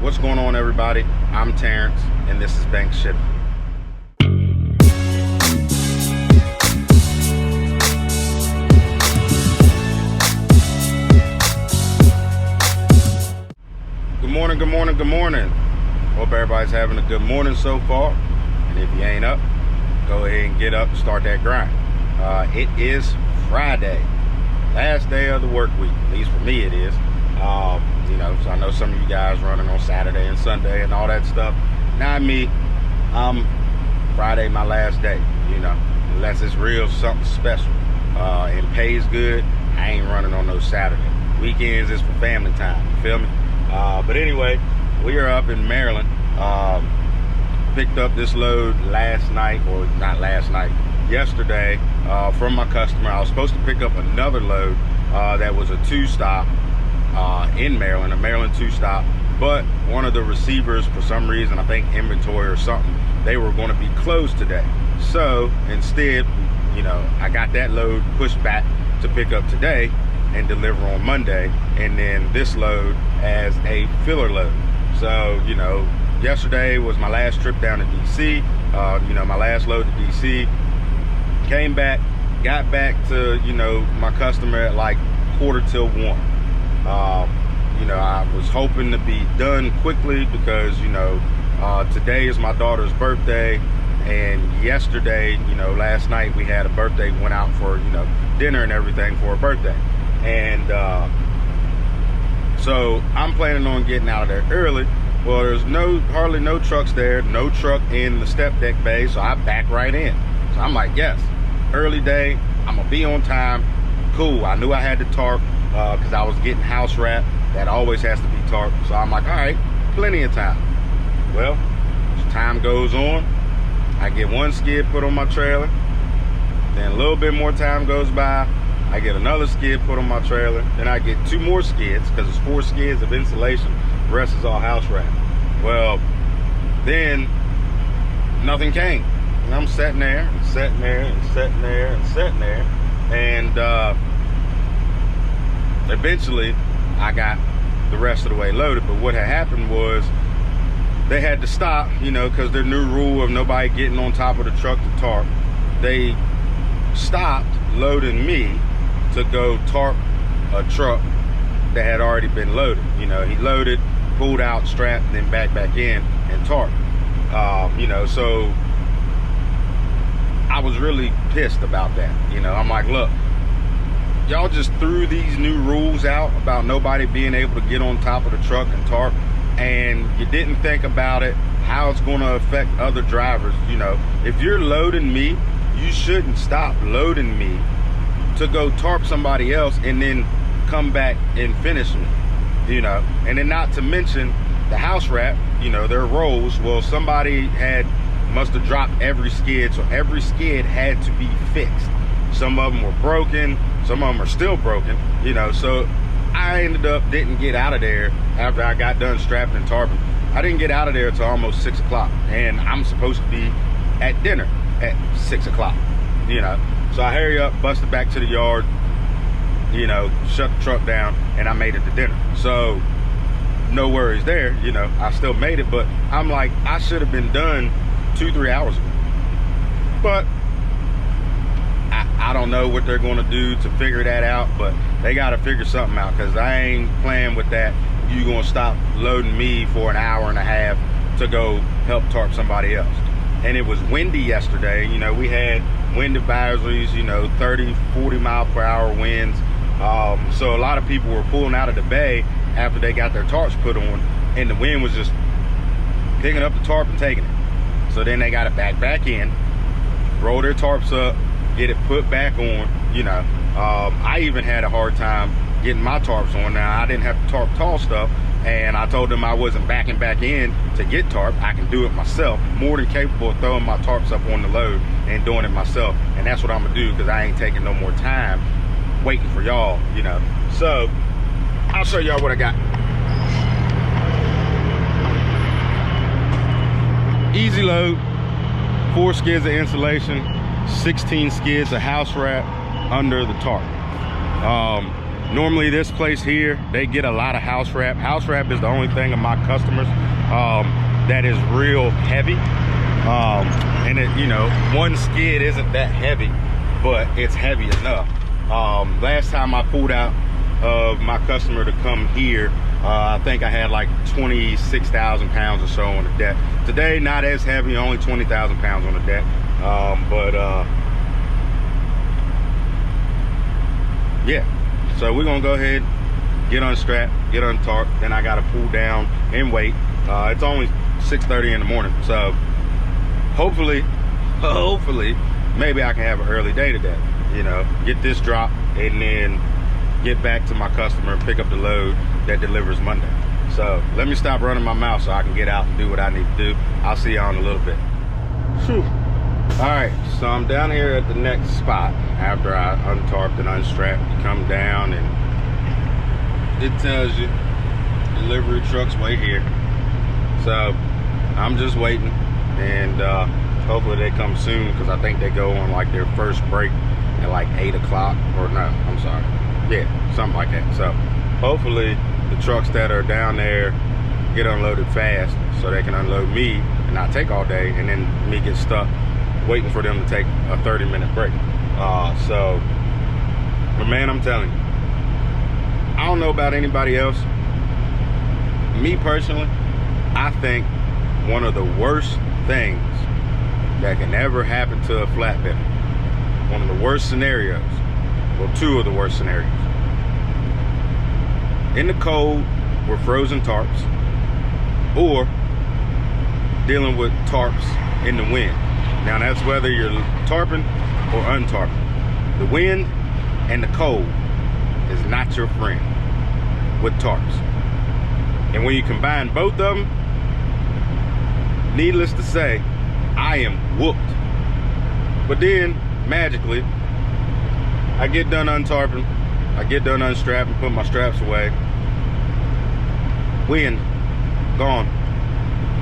What's going on, everybody? I'm Terrence, and this is Bank Shipping. Good morning, good morning, good morning. Hope everybody's having a good morning so far. And if you ain't up, go ahead and get up and start that grind. It is Friday, last day of the work week. At least for me it is. So I know some of you guys running on Saturday and Sunday and all that stuff. Not me. Friday my last day, unless it's real something special and pays good. I ain't running on no Saturday. Weekends is for family time, you feel me? But anyway, we are up in Maryland. Picked up this load yesterday from my customer. I was supposed to pick up another load that was a 2-stop in Maryland, a Maryland 2-stop, but one of the receivers, for some reason, I think inventory or something, they were going to be closed today. So instead, I got that load pushed back to pick up today and deliver on Monday, and then this load as a filler load. So, yesterday was my last trip down to DC, my last load to DC. Came back, got back to, my customer at like 1:45. I was hoping to be done quickly because, today is my daughter's birthday, and yesterday, last night we had a birthday, went out for, dinner and everything for her birthday. And so I'm planning on getting out of there early. Well, there's hardly no trucks there, no truck in the step deck bay, so I back right in. So I'm like, yes, early day, I'm gonna be on time. Cool. I knew I had to tarp because I was getting house wrap. That always has to be tarp. So I'm like, all right, plenty of time. Well, as time goes on, I get one skid put on my trailer. Then a little bit more time goes by, I get another skid put on my trailer. Then I get 2 more skids because it's 4 skids of insulation. The rest is all house wrap. Well, then nothing came. And I'm sitting there and sitting there and sitting there and sitting there. And eventually I got the rest of the way loaded. But what had happened was they had to stop, because their new rule of nobody getting on top of the truck to tarp. They stopped loading me to go tarp a truck that had already been loaded. He loaded, pulled out, strapped, and then back in and tarped. So I was really pissed about that. I'm like, look, y'all just threw these new rules out about nobody being able to get on top of the truck and tarp, and you didn't think about it, how it's going to affect other drivers. If you're loading me, you shouldn't stop loading me to go tarp somebody else and then come back and finish me, and then not to mention the house wrap, their rolls. Well, somebody must have dropped every skid, so every skid had to be fixed. Some of them were broken, some of them are still broken, so I didn't get out of there after I got done strapping and tarping. I didn't get out of there until almost 6 o'clock, and I'm supposed to be at dinner at 6 o'clock, so I hurry up, busted back to the yard, shut the truck down, and I made it to dinner. So no worries there, I still made it, but I'm like, I should have been done 2-3 hours ago. But I don't know what they're going to do to figure that out, but they got to figure something out, because I ain't playing with that. You going to stop loading me for an hour and a half to go help tarp somebody else. And it was windy yesterday. We had wind advisories, 30, 40 mile per hour winds. So a lot of people were pulling out of the bay after they got their tarps put on, and the wind was just picking up the tarp and taking it. So then they got to back in, roll their tarps up, get it put back on. I even had a hard time getting my tarps on. Now, I didn't have to tarp tall stuff, and I told them I wasn't backing back in to get tarp. I can do it myself. More than capable of throwing my tarps up on the load and doing it myself. And that's what I'm gonna do, because I ain't taking no more time waiting for y'all, So I'll show y'all what I got. Easy load, 4 skids of insulation, 16 skids of house wrap under the tarp. Normally this place here, they get a lot of house wrap. House wrap is the only thing of my customers that is real heavy. And it, you know, one skid isn't that heavy, but it's heavy enough. Last time I pulled out of my customer to come here, I think I had like 26,000 pounds or so on the deck. Today, not as heavy, only 20,000 pounds on the deck. Yeah, so we're gonna go ahead, get unstrapped, get untarped, then I gotta pull down and wait. It's only 6:30 in the morning, so hopefully, maybe I can have an early day today. You know, get this drop and then get back to my customer and pick up the load that delivers Monday. So let me stop running my mouth so I can get out and do what I need to do. I'll see y'all in a little bit. Whew. All right, so I'm down here at the next spot after I untarped and unstrapped. You come down and it tells you delivery truck's way here. So I'm just waiting, and hopefully they come soon, because I think they go on like their first break at like 8 o'clock, or no, I'm sorry. Yeah, something like that. So hopefully the trucks that are down there get unloaded fast so they can unload me and not take all day, and then me get stuck waiting for them to take a 30-minute break. But man, I'm telling you, I don't know about anybody else. Me personally, I think one of the worst things that can ever happen to a flatbed, one of the worst scenarios, well, two of the worst scenarios, in the cold with frozen tarps, or dealing with tarps in the wind. Now that's whether you're tarping or untarping. The wind and the cold is not your friend with tarps. And when you combine both of them, needless to say, I am whooped. But then, magically, I get done untarping, I get done unstrapping, put my straps away. Wind, gone.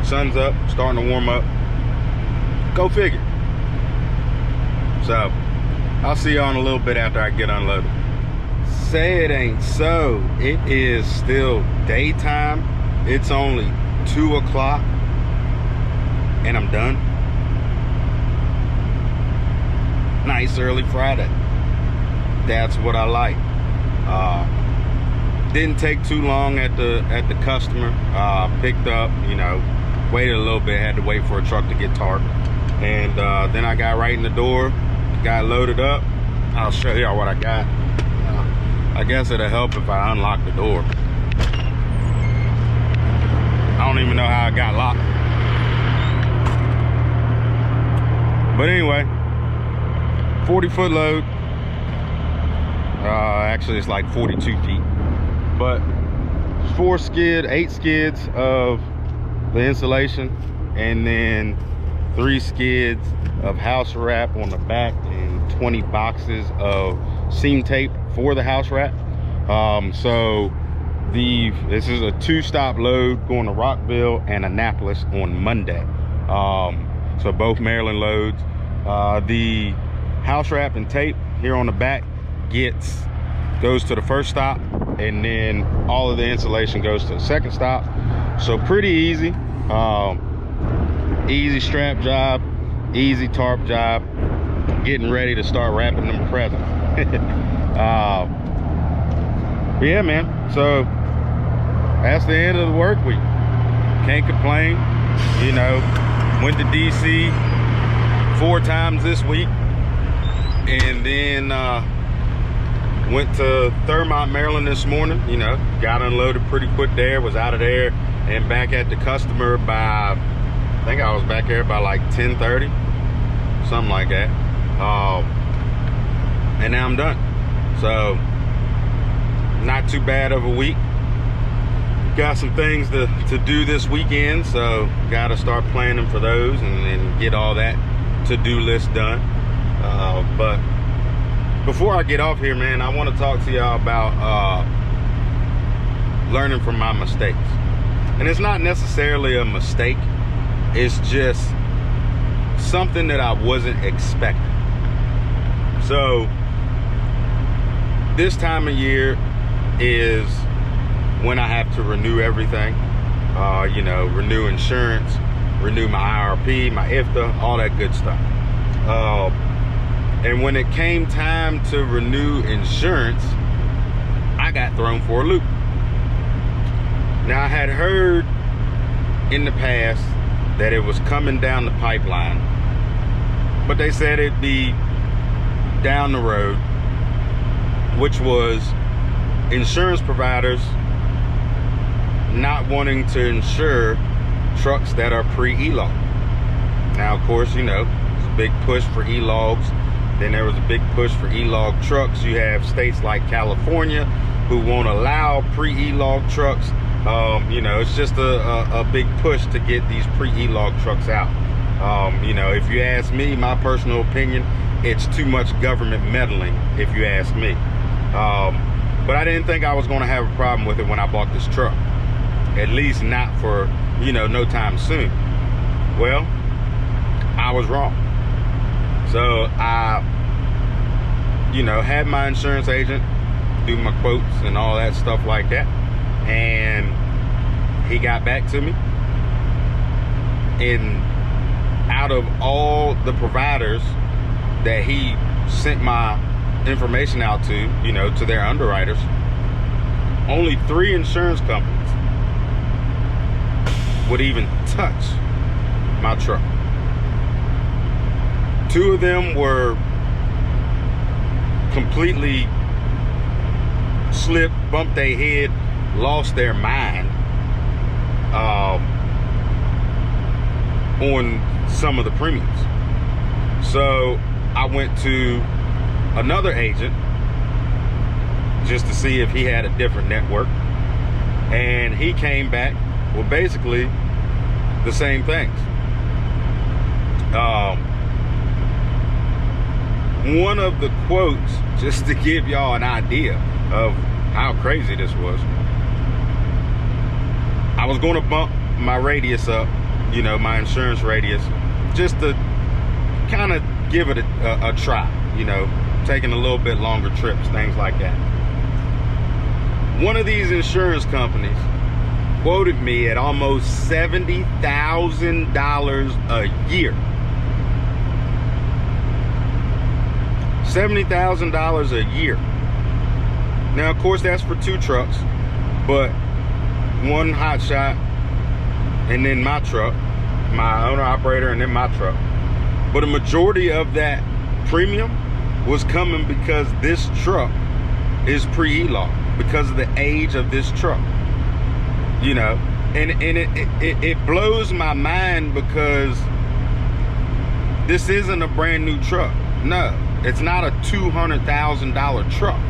Sun's up, starting to warm up. Go figure. So, I'll see y'all in a little bit after I get unloaded. Say it ain't so. It is still daytime. It's only 2 o'clock and I'm done. Nice early Friday. That's what I like. Didn't take too long at the customer. Picked up, you know, waited a little bit, had to wait for a truck to get tarped. And then I got right in the door, got loaded up. I'll show y'all what I got. I guess it'll help if I unlock the door. I don't even know how I got locked. But anyway, 40-foot load. Actually, it's like 42 feet. But 8 skids of the insulation, and then 3 skids of house wrap on the back, and 20 boxes of seam tape for the house wrap. So this is a 2-stop load going to Rockville and Annapolis on Monday. So both Maryland loads. The house wrap and tape here on the back goes to the first stop, and then all of the insulation goes to the second stop. So pretty easy. Easy strap job, easy tarp job. Getting ready to start wrapping them presents. But yeah, man, so that's the end of the work week. Can't complain. You know, went to DC 4 times this week, and then went to Thurmont, Maryland this morning. You know, got unloaded pretty quick there, was out of there and back at the customer by, I think I was back there by like 10:30, something like that. And now I'm done. So not too bad of a week. Got some things to do this weekend, so got to start planning for those and get all that to-do list done. But before I get off here, man, I want to talk to y'all about learning from my mistakes. And it's not necessarily a mistake, it's just something that I wasn't expecting. So this time of year, is when I have to renew everything, you know, renew insurance, renew my IRP, my IFTA, all that good stuff. And when it came time to renew insurance, I got thrown for a loop. Now, I had heard in the past that it was coming down the pipeline, but they said it'd be down the road, which was insurance providers not wanting to insure trucks that are pre-e-log. Now, of course, you know, there's a big push for e-logs. Then there was a big push for e-log trucks. You have states like California who won't allow pre-e-log trucks. You know, it's just a big push to get these pre-e-log trucks out. You know, if you ask me, my personal opinion, it's too much government meddling, if you ask me. But I didn't think I was going to have a problem with it when I bought this truck. At least not for, you know, no time soon. Well, I was wrong. So I, you know, had my insurance agent do my quotes and all that stuff like that. And he got back to me. And out of all the providers that he sent my information out to, you know, to their underwriters, only 3 insurance companies would even touch my truck. 2 of them were completely slipped, bumped their head, lost their mind on some of the premiums. So I went to another agent just to see if he had a different network, and he came back with basically the same things. One of the quotes, just to give y'all an idea of how crazy this was, I was going to bump my radius up, you know, my insurance radius, just to kind of give it a try, you know, taking a little bit longer trips, things like that. One of these insurance companies quoted me at almost $70,000 a year. $70,000 a year. Now, of course, that's for 2 trucks, but one Hotshot and then my truck, my owner operator, and then my truck. But a majority of that premium was coming because this truck is pre-e-log, because of the age of this truck, you know. And it blows my mind because this isn't a brand new truck. No, it's not a $200,000 truck.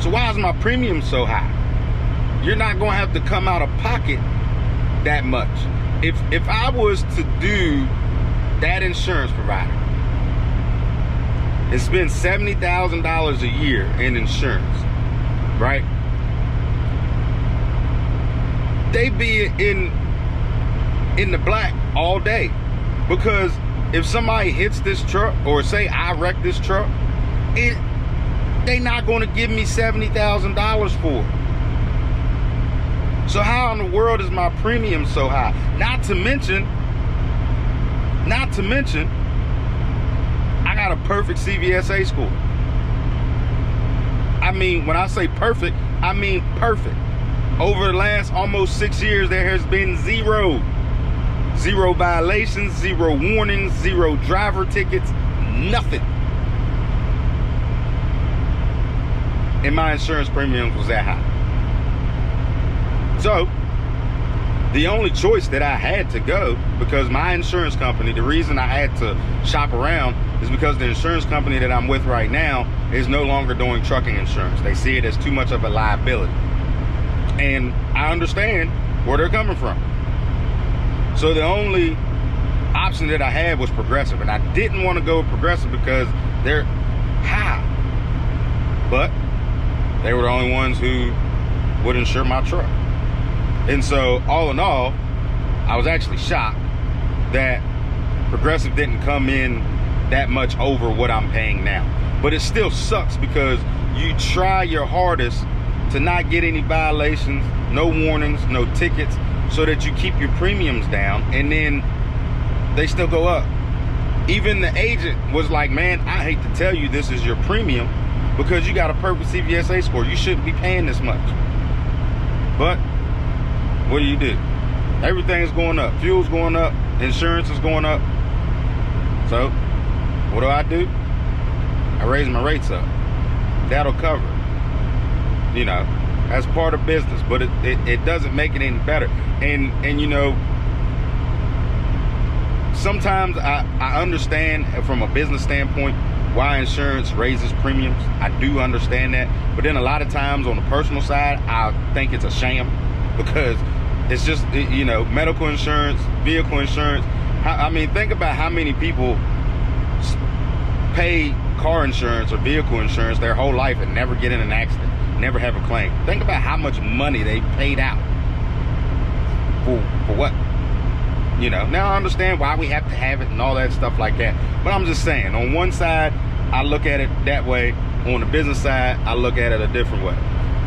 So why is my premium so high? You're not going to have to come out of pocket that much. If I was to do that insurance provider and spend $70,000 a year in insurance, right? They be in the black all day, because if somebody hits this truck, or say I wreck this truck, they not going to give me $70,000 for it. So how in the world is my premium so high? Not to mention, I got a perfect CVSA score. I mean, when I say perfect, I mean perfect. Over the last almost 6 years, there has been zero violations, 0 warnings, 0 driver tickets, nothing. And my insurance premiums was that high. So the only choice that I had to go, because my insurance company, the reason I had to shop around is because the insurance company that I'm with right now is no longer doing trucking insurance. They see it as too much of a liability. And I understand where they're coming from. So the only option that I had was Progressive, and I didn't want to go with Progressive because they're high. But they were the only ones who would insure my truck. And so all in all, I was actually shocked that Progressive didn't come in that much over what I'm paying now. But it still sucks, because you try your hardest to not get any violations, no warnings, no tickets, so that you keep your premiums down, and then they still go up. Even the agent was like, man, I hate to tell you this is your premium because you got a perfect CVSA score. You shouldn't be paying this much. But what do? Everything's going up. Fuel's going up. Insurance is going up. So what do? I raise my rates up. That'll cover it. You know, that's part of business, but it doesn't make it any better. And you know, sometimes I understand from a business standpoint why insurance raises premiums. I do understand that. But then a lot of times on the personal side, I think it's a sham, because it's just, you know, medical insurance, vehicle insurance. I mean, think about how many people pay car insurance or vehicle insurance their whole life and never get in an accident, never have a claim. Think about how much money they paid out for what? You know, now I understand why we have to have it and all that stuff like that. But I'm just saying, on one side, I look at it that way. On the business side, I look at it a different way.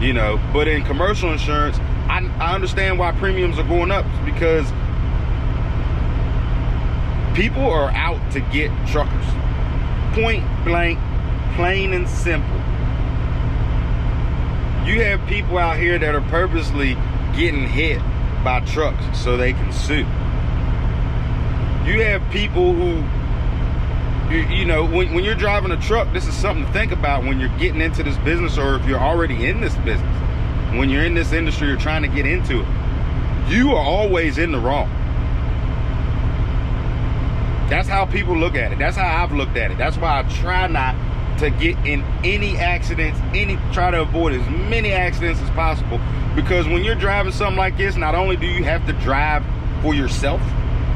You know, but in commercial insurance, I understand why premiums are going up, because people are out to get truckers. Point blank, plain and simple. You have people out here that are purposely getting hit by trucks so they can sue. You have people who, you know, when you're driving a truck, this is something to think about when you're getting into this business, or if you're already in this business. When you're in this industry, you're trying to get into it. You are always in the wrong. That's how people look at it. That's how I've looked at it. That's why I try not to get in any accidents, try to avoid as many accidents as possible. Because when you're driving something like this, not only do you have to drive for yourself,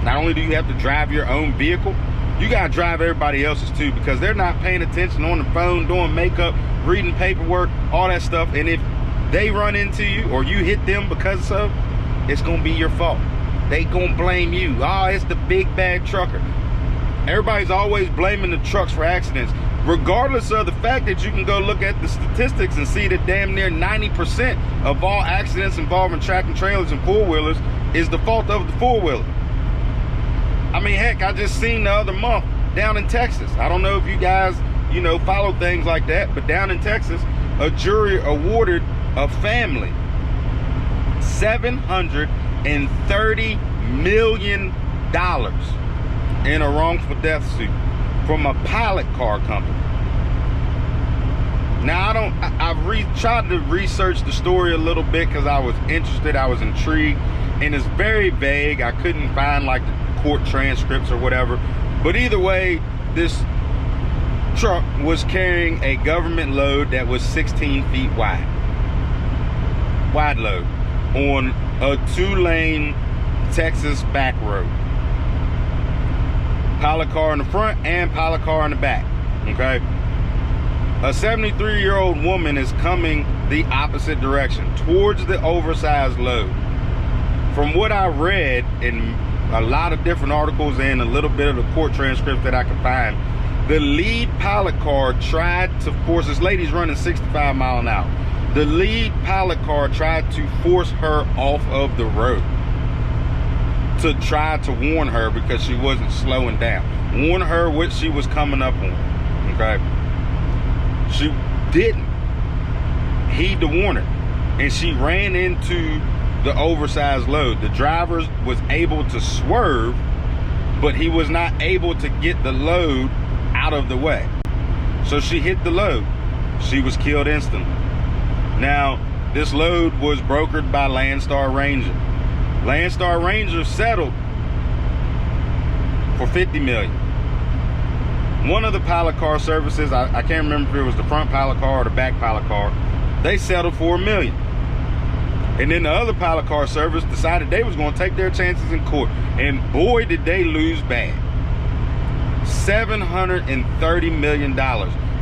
not only do you have to drive your own vehicle, you gotta drive everybody else's too, because they're not paying attention on the phone, doing makeup, reading paperwork, all that stuff. And if they run into you or you hit them because so, it's gonna be your fault. They gonna blame you. Oh, it's the big bad trucker. Everybody's always blaming the trucks for accidents, regardless of the fact that you can go look at the statistics and see that damn near 90% of all accidents involving tractor trailers and four-wheelers is the fault of the four-wheeler. I mean, heck, I just seen the other month down in Texas. I don't know if you guys, you know, follow things like that, but down in Texas, a jury awarded a family $730 million in a wrongful death suit from a pilot car company. Now, I've tried to research the story a little bit because I was interested, I was intrigued, and it's very vague. I couldn't find like the court transcripts or whatever. But either way, this truck was carrying a government load that was 16 feet wide load on a 2-lane Texas back road. Pilot car in the front and pilot car in the back. Okay, a 73-year-old woman is coming the opposite direction towards the oversized load. From what I read in a lot of different articles and a little bit of the court transcript that I could find, the lead pilot car tried to force, this lady's running 65 miles an hour. The lead pilot car tried to force her off of the road to try to warn her, because she wasn't slowing down. Warn her what she was coming up on. Okay, she didn't heed the warning, and she ran into the oversized load. The driver was able to swerve, but he was not able to get the load out of the way. So she hit the load. She was killed instantly. Now, this load was brokered by Landstar Ranger. Landstar Ranger settled for $50 million. One of the pilot car services, I can't remember if it was the front pilot car or the back pilot car, they settled for $1 million. And then the other pilot car service decided they was going to take their chances in court. And boy, did they lose bad. $730 million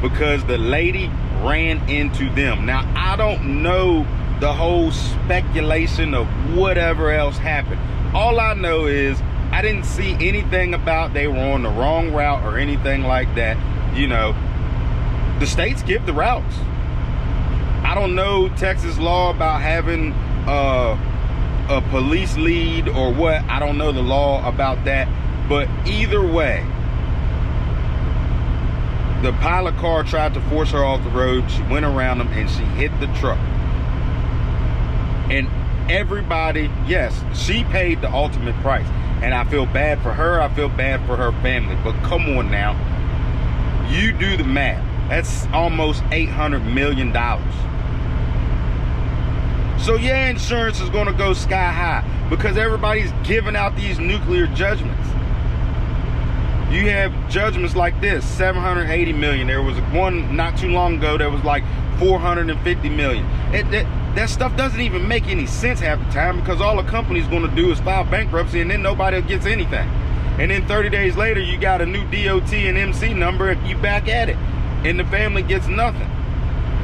because the lady ran into them. Now, I don't know the whole speculation of whatever else happened. All I know is I didn't see anything about they were on the wrong route or anything like that. You know, the states give the routes. I don't know Texas law about having a police lead or what. I don't know the law about that, but either way, the pilot car tried to force her off the road. She went around them and she hit the truck. And everybody, yes, she paid the ultimate price. And I feel bad for her. I feel bad for her family. But come on now. You do the math. That's almost $800 million. So yeah, insurance is going to go sky high because everybody's giving out these nuclear judgments. You have judgments like this, $780 million. There was one not too long ago that was like $450 million. That stuff doesn't even make any sense half the time because all the company's going to do is file bankruptcy and then nobody gets anything. And then 30 days later, you got a new DOT and MC number and you back at it. And the family gets nothing.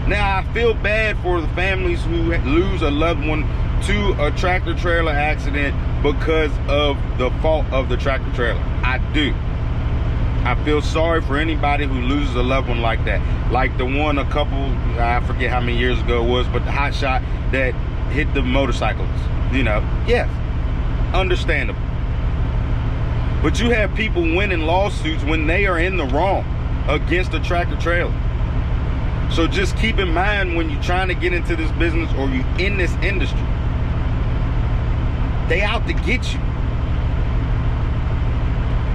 Now, I feel bad for the families who lose a loved one to a tractor trailer accident because of the fault of the tractor trailer. I do. I feel sorry for anybody who loses a loved one like that. Like the one I forget how many years ago it was, but the Hotshot that hit the motorcyclists. You know, yes, understandable. But you have people winning lawsuits when they are in the wrong against a tractor trailer. So just keep in mind when you're trying to get into this business or you in this industry, they out to get you.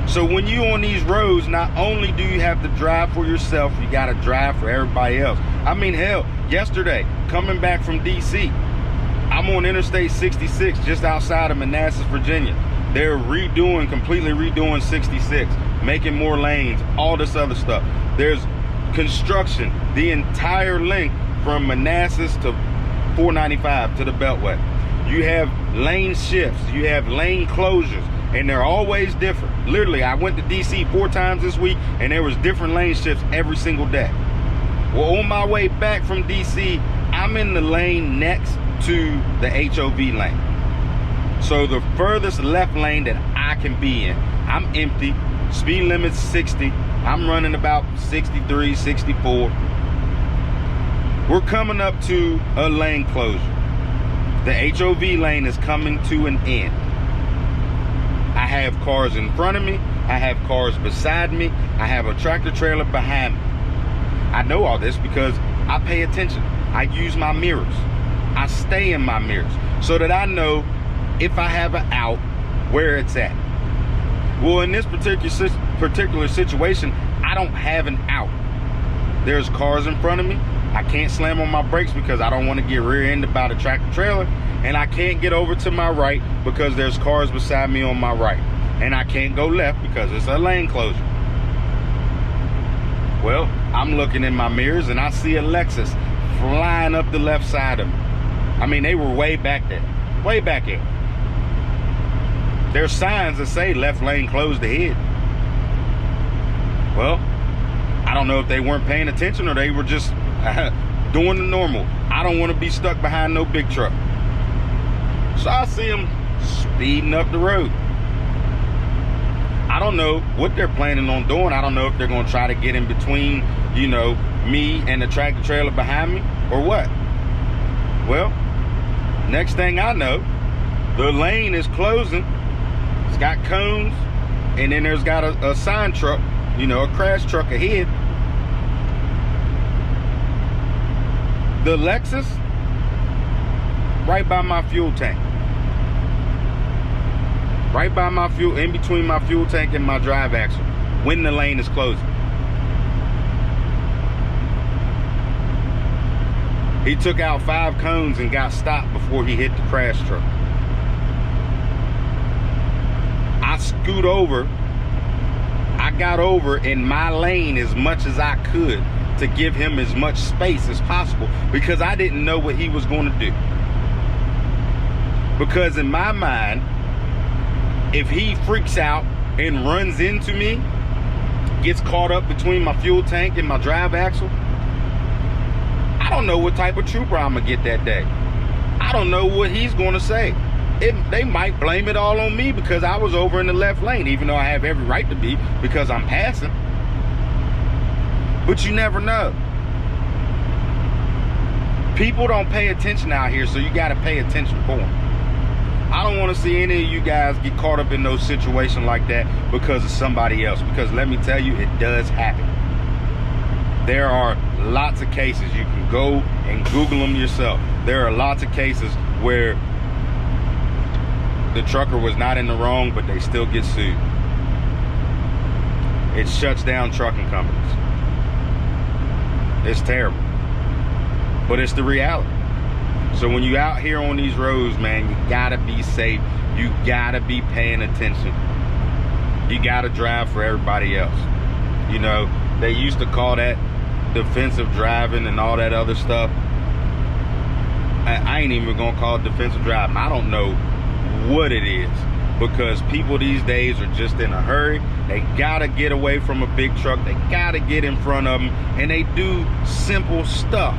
So when you on these roads, not only do you have to drive for yourself, you got to drive for everybody else. I mean, hell, yesterday, coming back from DC, I'm on Interstate 66 just outside of Manassas, Virginia. They're completely redoing 66, making more lanes, all this other stuff. There's construction the entire length from Manassas to 495 to the Beltway. You have lane shifts, you have lane closures, and they're always different. Literally, I went to DC 4 times this week and there was different lane shifts every single day. Well, on my way back from DC, I'm in the lane next to the HOV lane. So the furthest left lane that I can be in, I'm empty, speed limit's 60, I'm running about 63, 64. We're coming up to a lane closure. The HOV lane is coming to an end. I have cars in front of me, I have cars beside me, I have a tractor trailer behind me. I know all this because I pay attention. I use my mirrors. I stay in my mirrors so that I know if I have an out, where it's at. Well, in this particular situation, I don't have an out. There's cars in front of me. I can't slam on my brakes because I don't want to get rear-ended by the tractor trailer. And I can't get over to my right because there's cars beside me on my right. And I can't go left because it's a lane closure. Well, I'm looking in my mirrors and I see a Lexus flying up the left side of me. I mean, they were way back there. Way back there. There's signs that say left lane closed ahead. Well, I don't know if they weren't paying attention or they were just doing the normal. I don't want to be stuck behind no big truck. So I see them speeding up the road. I don't know what they're planning on doing. I don't know if they're going to try to get in between, you know, me and the tractor trailer behind me or what. Well, next thing I know, the lane is closing. It's got cones, and then there's got a sign truck, you know, a crash truck ahead. The Lexus, right by my fuel tank. Right by my fuel, in between my fuel tank and my drive axle, when the lane is closing. He took out 5 cones and got stopped before he hit the crash truck. I scoot over. I got over in my lane as much as I could to give him as much space as possible because I didn't know what he was going to do. Because in my mind, if he freaks out and runs into me, gets caught up between my fuel tank and my drive axle, I don't know what type of trooper I'm gonna get that day. I don't know what he's gonna say. They might blame it all on me because I was over in the left lane, even though I have every right to be because I'm passing. But you never know. People don't pay attention out here, so you got to pay attention for them. I don't want to see any of you guys get caught up in those situations like that because of somebody else. Because let me tell you, it does happen. There are lots of cases. You can go and Google them yourself. There are lots of cases where the trucker was not in the wrong, but they still get sued. It shuts down trucking companies. It's terrible, but it's the reality. So when you out here on these roads, man, you gotta be safe. You gotta be paying attention. You gotta drive for everybody else. You know, they used to call that defensive driving and all that other stuff. I ain't even gonna call it defensive driving. I don't know what it is, because people these days are just in a hurry. They gotta get away from a big truck. They gotta get in front of them, and they do simple stuff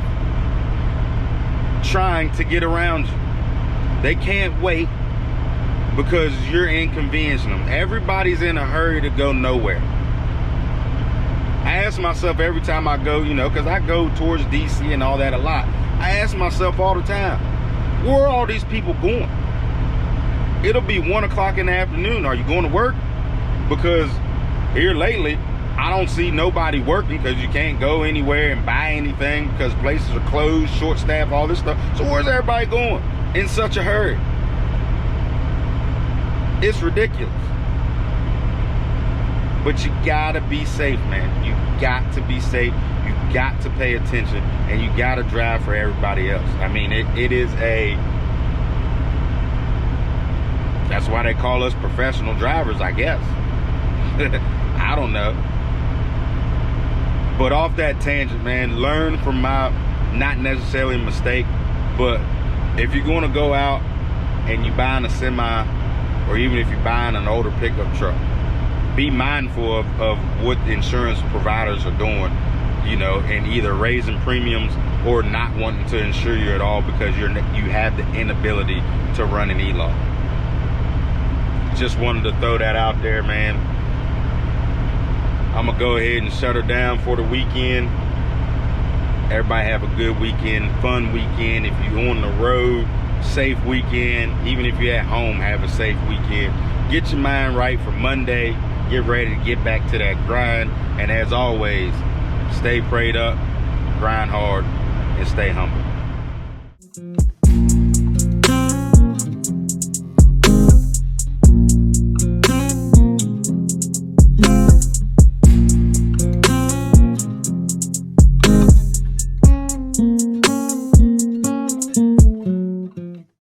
trying to get around you. They can't wait because you're inconveniencing them. Everybody's in a hurry to go nowhere. I ask myself every time I go, you know, because I go towards DC and all that a lot. I ask myself all the time, where are all these people going? It'll be 1 o'clock in the afternoon. Are you going to work? Because here lately, I don't see nobody working because you can't go anywhere and buy anything because places are closed, short staff, all this stuff. So where's everybody going in such a hurry? It's ridiculous. But you gotta be safe, man. You got to be safe. You got to pay attention, and you gotta drive for everybody else. I mean, it is a, that's why they call us professional drivers, I guess. I don't know. But off that tangent, man, learn from my, not necessarily a mistake, but if you're gonna go out and you're buying a semi, or even if you're buying an older pickup truck, be mindful of what the insurance providers are doing, you know, and either raising premiums or not wanting to insure you at all because you have the inability to run an e-law. Just wanted to throw that out there, man. I'm gonna go ahead and shut her down for the weekend. Everybody have a good weekend, fun weekend. If you're on the road, safe weekend. Even if you're at home, have a safe weekend. Get your mind right for Monday. Get ready to get back to that grind. And as always, stay prayed up, grind hard, and stay humble.